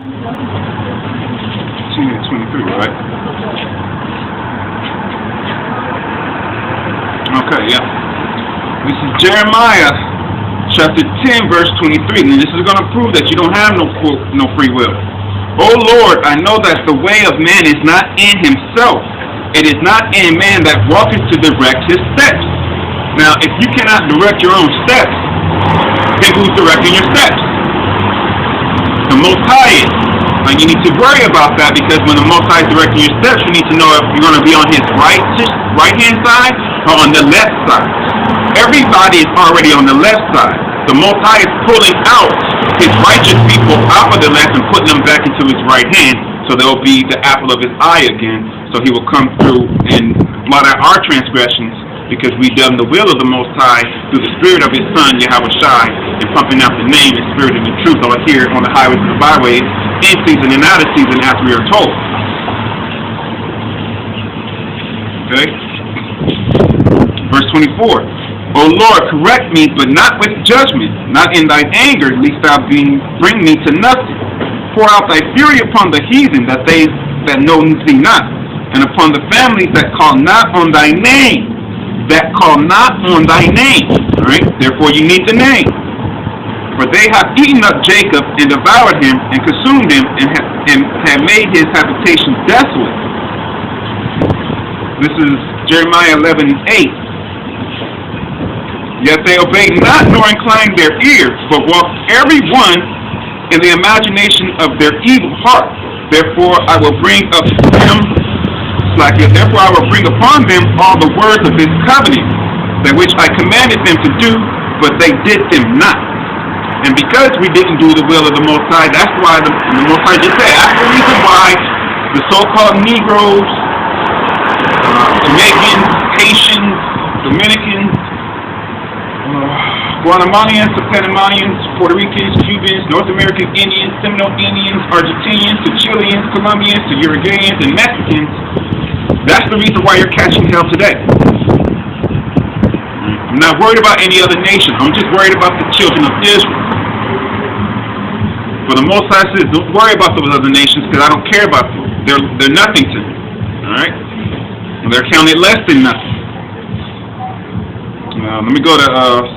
23, right? Okay, yeah. This is Jeremiah chapter 10, verse 23. And this is going to prove that you don't have no free will. O Lord, I know that the way of man is not in himself. It is not in man that walketh to direct his steps. Now, if you cannot direct your own steps, then who's directing your steps? The Most High is. And you need to worry about that, because when the Most High is directing your steps, you need to know if you're going to be on his right-hand side or on the left side. Everybody is already on the left side. The Most High is pulling out his righteous people out of the left and putting them back into his right hand, so they'll be the apple of his eye again. So he will come through and blot out our transgressions, because we done the will of the Most High through the Spirit of his Son, Yahweh Shai, and pumping out the name and Spirit and the truth all here on the highways and the byways, in season and out of season, as we are told. Okay? Verse 24. O Lord, correct me, but not with judgment, not in thine anger, lest thou bring me to nothing. Pour out thy fury upon the heathen, that know thee not, and upon the families that call not on thy name. That call not on thy name. Alright? Therefore you need the name. For they have eaten up Jacob, and devoured him, and consumed him, and have made his habitation desolate. This is Jeremiah 11:8. Yet they obeyed not, nor inclined their ears, but walked every one in the imagination of their evil heart. Therefore I will bring up them Therefore I will bring upon them all the words of this covenant, that which I commanded them to do, but they did them not. And because we didn't do the will of the Most High, that's why the Most High just said, that's the reason why the so-called Negroes, Jamaicans, Haitians, Dominicans, Guatemalans, Panamanians, Puerto Ricans, Cubans, North American Indians, Seminole Indians, Argentinians, to Chileans, Colombians, to Uruguayans, and Mexicans. That's the reason why you're catching hell today. I'm not worried about any other nation. I'm just worried about the children of Israel. For the Most High says, don't worry about those other nations, because I don't care about them. They're nothing to me. Alright? They're counted less than nothing. Let me go to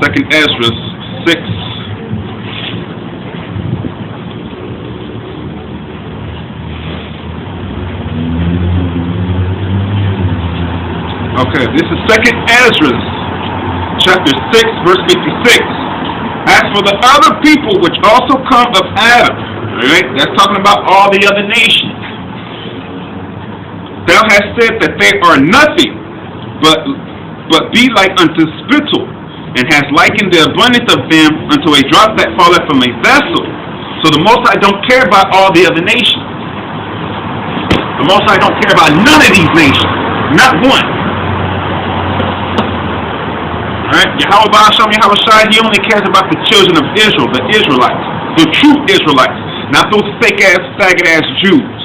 2nd Ezra 6. Okay, this is 2nd Ezra chapter 6, verse 56. As for the other people which also come of Adam, alright, that's talking about all the other nations. Thou hast said that they are nothing, but be like unto spittle, and has likened the abundance of them unto a drop that falleth from a vessel. So the Most High don't care about all the other nations. The Most High don't care about none of these nations. Not one. Alright? Yahweh Ba'asham, Yahweh Shai, he only cares about the children of Israel, the Israelites, the true Israelites, not those fake-ass, faggot-ass Jews.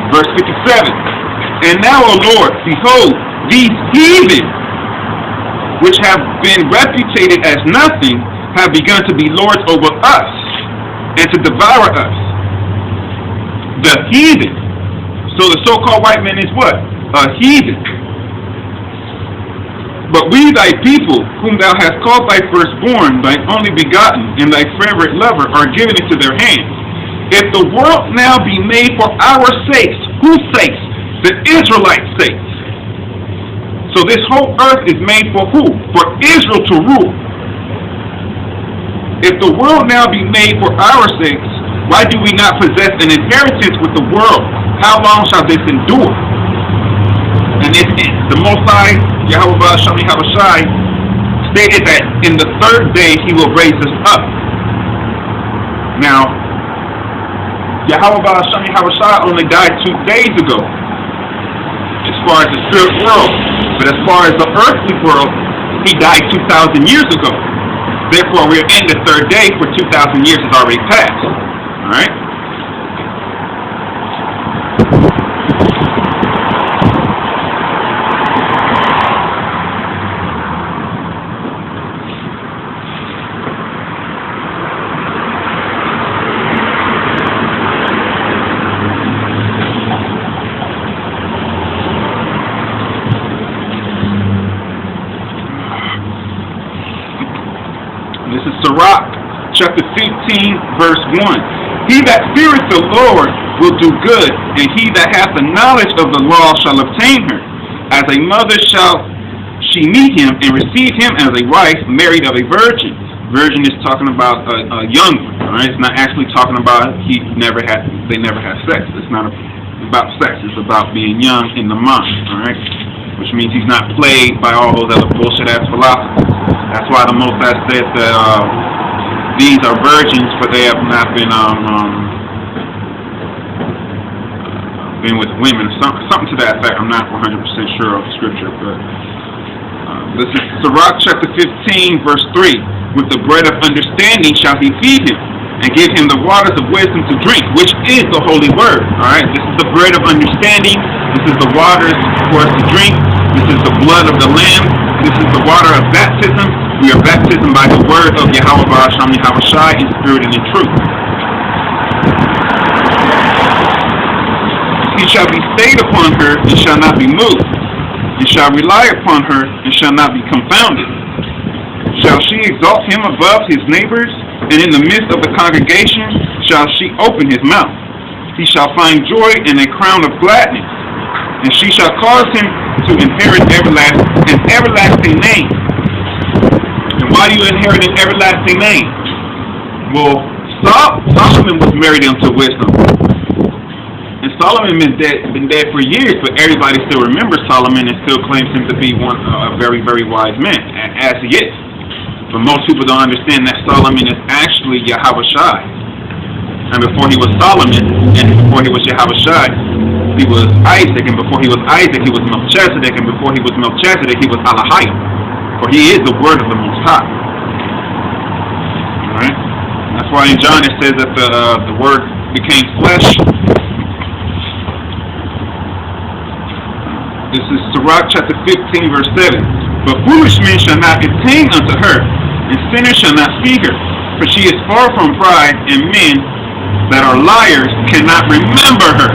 Verse 57. And now, O Lord, behold, these heathen, which have been reputed as nothing, have begun to be lords over us, and to devour us. The heathen. So the so-called white man is what? A heathen. But we, thy people, whom thou hast called thy firstborn, thy only begotten, and thy favorite lover, are given into their hands. If the world now be made for our sakes, whose sakes? The Israelites' sakes. So this whole earth is made for who? For Israel to rule. If the world now be made for our sakes, why do we not possess an inheritance with the world? How long shall this endure? And the Most High, Yahweh Ba'asham, Yahweh Shai, stated that in the third day he will raise us up. Now, Yahweh Ba'asham, Yahweh Shai only died 2 days ago, as far as the spirit world. But as far as the earthly world, he died 2,000 years ago. Therefore, we are in the third day, for 2,000 years has already passed. Alright? chapter 15, verse 1. He that feareth the Lord will do good, and he that hath the knowledge of the law shall obtain her. As a mother shall she meet him, and receive him as a wife married of a virgin. Virgin is talking about a young one. All right? It's not actually talking about they never had sex. It's not about sex. It's about being young in the mind. All right? Which means he's not plagued by all those other bullshit-ass philosophers. That's why the Most High said that these are virgins, for they have not been with women. Something to that effect. I'm not 100% sure of the scripture, but this is Sirach chapter 15, verse 3. With the bread of understanding shall he feed him, and give him the waters of wisdom to drink, which is the holy word. All right, this is the bread of understanding. This is the waters for us to drink. This is the blood of the Lamb. This is the water of baptism. We are baptized by the word of Yahweh Ba'asham Yahweh Shai in spirit and in truth. He shall be stayed upon her and shall not be moved, and shall rely upon her and shall not be confounded. Shall she exalt him above his neighbors, and in the midst of the congregation shall she open his mouth. He shall find joy and a crown of gladness, and she shall cause him to inherit an everlasting name. And why do you inherit an everlasting name? Well, Solomon was married unto wisdom. And Solomon been dead for years, but everybody still remembers Solomon and still claims him to be a very, very wise man, as he is. But most people don't understand that Solomon is actually Yahweh Shai. And before he was Solomon, and before he was Yahweh Shai, he was Isaac, and before he was Isaac, he was Melchizedek, and before he was Melchizedek, he was Elohim. For he is the word of the Most High. Alright? That's why in John it says that the word became flesh. This is Sirach chapter 15, verse 7. But foolish men shall not attain unto her, and sinners shall not see her. For she is far from pride, and men that are liars cannot remember her.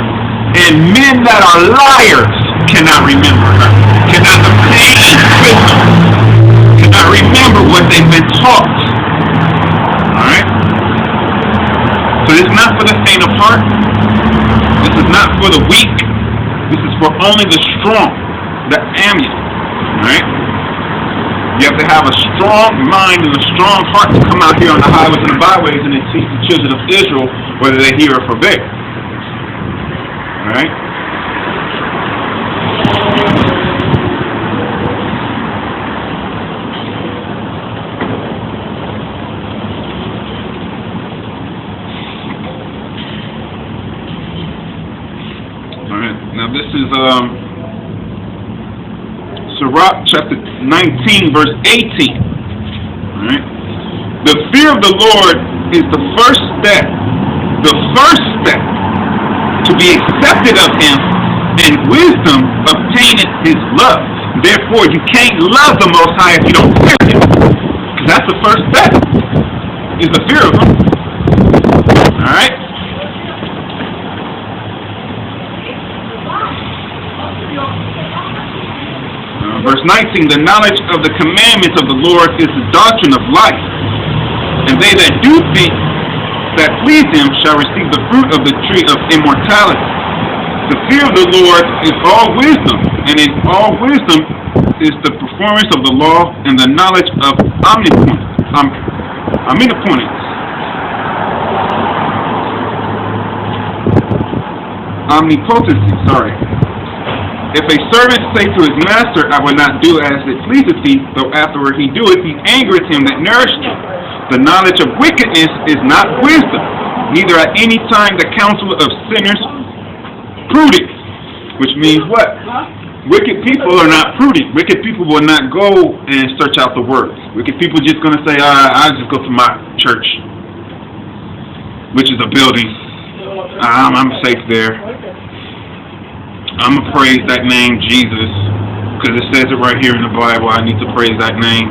And men that are liars cannot remember her. Cannot obtain wisdom. Cannot remember what they've been taught. Alright? So this is not for the faint of heart. This is not for the weak. This is for only the strong, the amulets. Alright? You have to have a strong mind and a strong heart to come out here on the highways and the byways and teach the children of Israel, whether they hear or forbid. Alright? Alright, now this is Sirach chapter 19, verse 18. Alright? The fear of the Lord is the first step to be accepted of him, and wisdom obtaineth his love. Therefore, you can't love the Most High if you don't fear him. Because that's the first step, is the fear of him. Alright? Verse 19, the knowledge of the commandments of the Lord is the doctrine of life, and they that do things that please him shall receive the fruit of the tree of immortality. The fear of the Lord is all wisdom, and in all wisdom is the performance of the law and the knowledge of omnipotency. If a servant say to his master, I will not do as it pleaseth thee, though afterward he do it, he angereth him that nourished him. The knowledge of wickedness is not wisdom, neither at any time the counsel of sinners prudence. Which means what? Wicked people are not prudent. Wicked people will not go and search out the words. Wicked people are just going to say, I'll just go to my church, which is a building. I'm safe there. I'm going to praise that name, Jesus, because it says it right here in the Bible. I need to praise that name.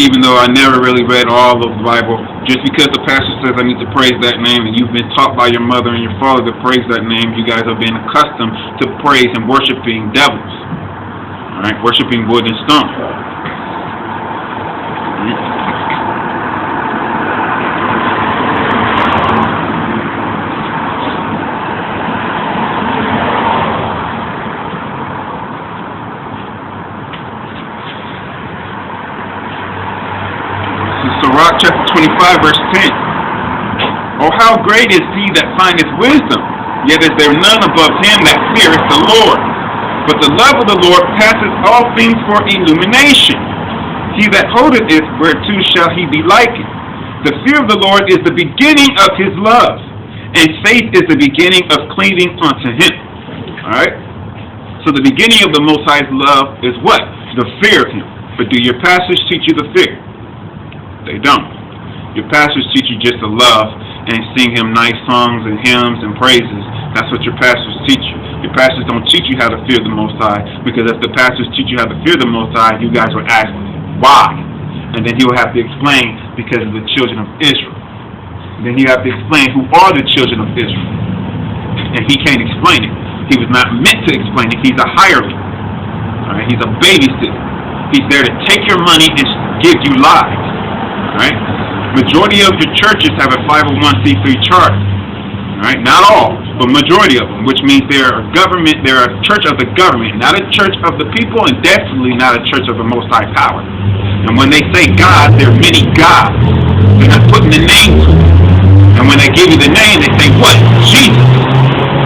Even though I never really read all of the Bible, just because the pastor says I need to praise that name and you've been taught by your mother and your father to praise that name, you guys have been accustomed to praise and worshiping devils. Alright, worshiping wood and stone. Mark chapter 25, verse 10. Oh, how great is he that findeth wisdom, yet is there none above him that feareth the Lord. But the love of the Lord passeth all things for illumination. He that holdeth it, whereto shall he be likened. The fear of the Lord is the beginning of his love, and faith is the beginning of cleaving unto him. Alright? So the beginning of the Most High's love is what? The fear of him. But do your pastors teach you the fear? They don't. Your pastors teach you just to love and sing him nice songs and hymns and praises. That's what your pastors teach you. Your pastors don't teach you how to fear the Most High, because if the pastors teach you how to fear the Most High, you guys would ask, why? And then he will have to explain, because of the children of Israel. Then you have to explain who are the children of Israel. And he can't explain it. He was not meant to explain it. He's a hireling. Alright? He's a babysitter. He's there to take your money and give you lives. Alright? Majority of your churches have a 501c3 charter. Alright? Not all, but majority of them, which means they're a government, they're a church of the government, not a church of the people, and definitely not a church of the Most High power. And when they say God, there are many gods. They're not putting the name to it. And when they give you the name, they say what? Jesus.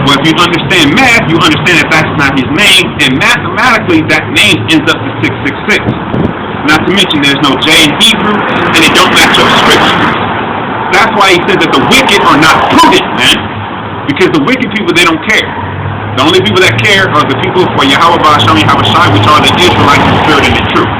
Well, if you understand math, you understand that that's not his name, and mathematically that name ends up to 666. Not to mention there's no J in Hebrew, and it don't match up scripture. That's why he says that the wicked are not prudent, man. Because the wicked people, they don't care. The only people that care are the people for Yahweh Ba'ashem Yahweh Shai, which are the Israelites in spirit and in truth.